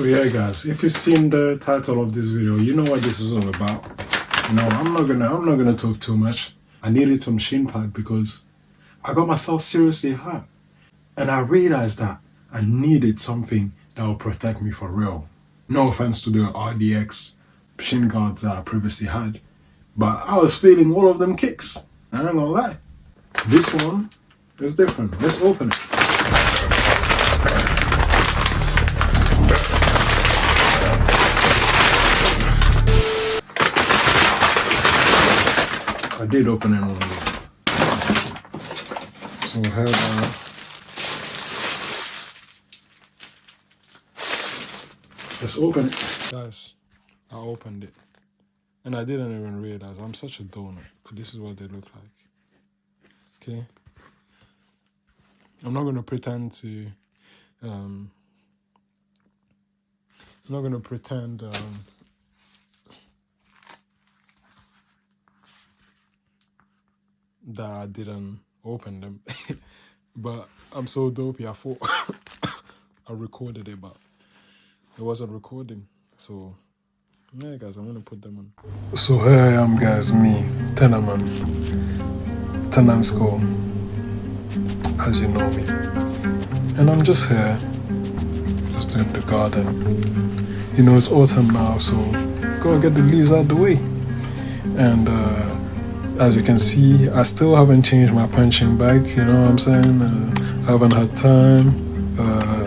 So yeah guys, if you've seen the title of this video, you know what this is all about. You know, I'm not gonna talk too much. I needed some shin pad because I got myself seriously hurt. And I realized that I needed something that would protect me for real. No offense to the RDX shin guards that I previously had, but I was feeling all of them kicks. I ain't gonna lie. This one is different. Let's open it. I did open it already. So here let's open it. Guys, I opened it. And I didn't even realize. I'm such a donut. But this is what they look like. Okay? I'm not going to pretend to... I'm not going to pretend... that I didn't open them. But I'm so dopey, I thought I recorded it, but it wasn't recording. So yeah guys, I'm gonna put them on. So here I am guys, me, Tenaman, Tenam School, as you know me. And I'm just here, just doing the garden. You know, it's autumn now, so gotta get the leaves out the way. And as you can see, I still haven't changed my punching bag, you know what I'm saying? I haven't had time.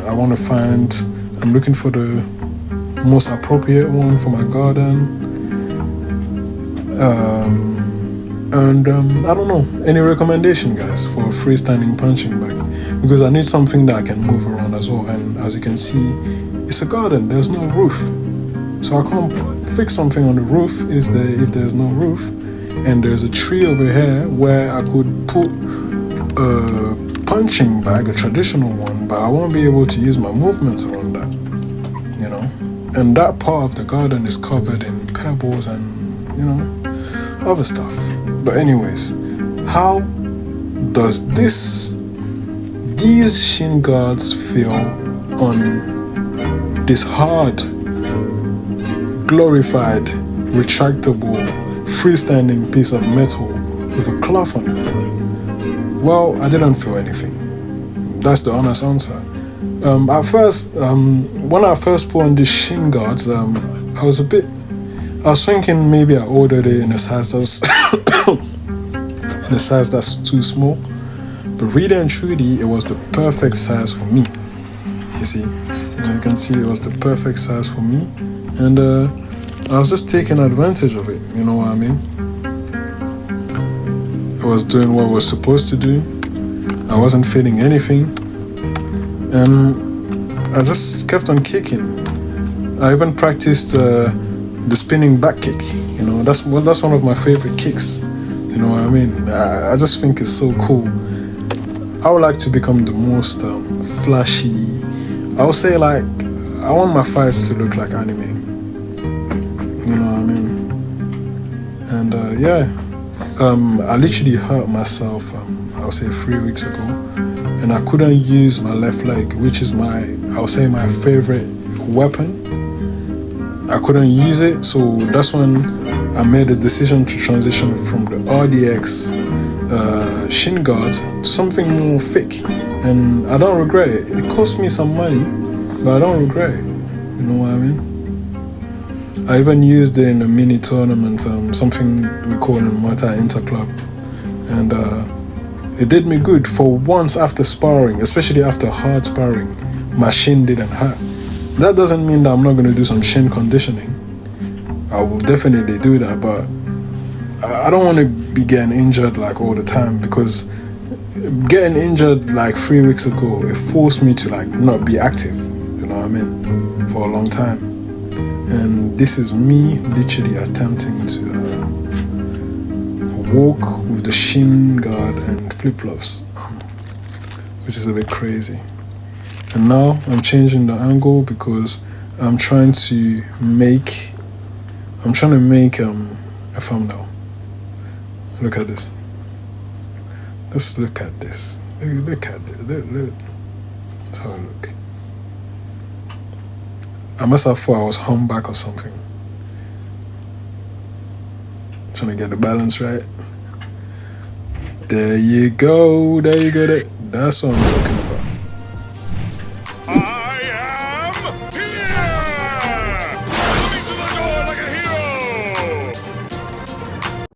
I want to find, I'm looking for the most appropriate one for my garden. And I don't know, any recommendation guys for a freestanding punching bag? Because I need something that I can move around as well. And as you can see, it's a garden, there's no roof. So I can't fix something on the roof if there's no roof. And there's a tree over here where I could put a punching bag, a traditional one, but I won't be able to use my movements around that, you know. And that part of the garden is covered in pebbles and, you know, other stuff. But anyways, how does these shin guards feel on this hard, glorified, retractable, freestanding piece of metal with a cloth on it? Well, I didn't feel anything. That's the honest answer. At first, when I first put on these shin guards, I was thinking maybe I ordered it in a size that's too small. But really and truly, it was the perfect size for me. You see, you can see it was the perfect size for me, and I was just taking advantage of it, you know what I mean? I was doing what I was supposed to do. I wasn't feeling anything. And I just kept on kicking. I even practiced the spinning back kick. You know, that's one of my favorite kicks. You know what I mean? I just think it's so cool. I would like to become the most flashy. I would say, like, I want my fights to look like anime. You know what I mean? And yeah, I literally hurt myself, I would say 3 weeks ago, and I couldn't use my left leg, which is I would say my favorite weapon. I couldn't use it, so that's when I made the decision to transition from the RDX shin guards to something more thick, and I don't regret it. It cost me some money, but I don't regret it. You know what I mean? I even used it in a mini tournament, something we call in Muay Thai Interclub, and it did me good for once after sparring, especially after hard sparring. My shin didn't hurt. That doesn't mean that I'm not going to do some shin conditioning. I will definitely do that, but I don't want to be getting injured like all the time, because getting injured like 3 weeks ago, it forced me to like not be active, you know what I mean, for a long time. And this is me literally attempting to walk with the shin guard and flip-flops, which is a bit crazy. And now I'm changing the angle because I'm trying to make a thumbnail. Look at this. Let's look at this. Look at it. Look. That's how I look. I must have thought I was humpback or something. Trying to get the balance right. There you go. There you go. That's what I'm talking about.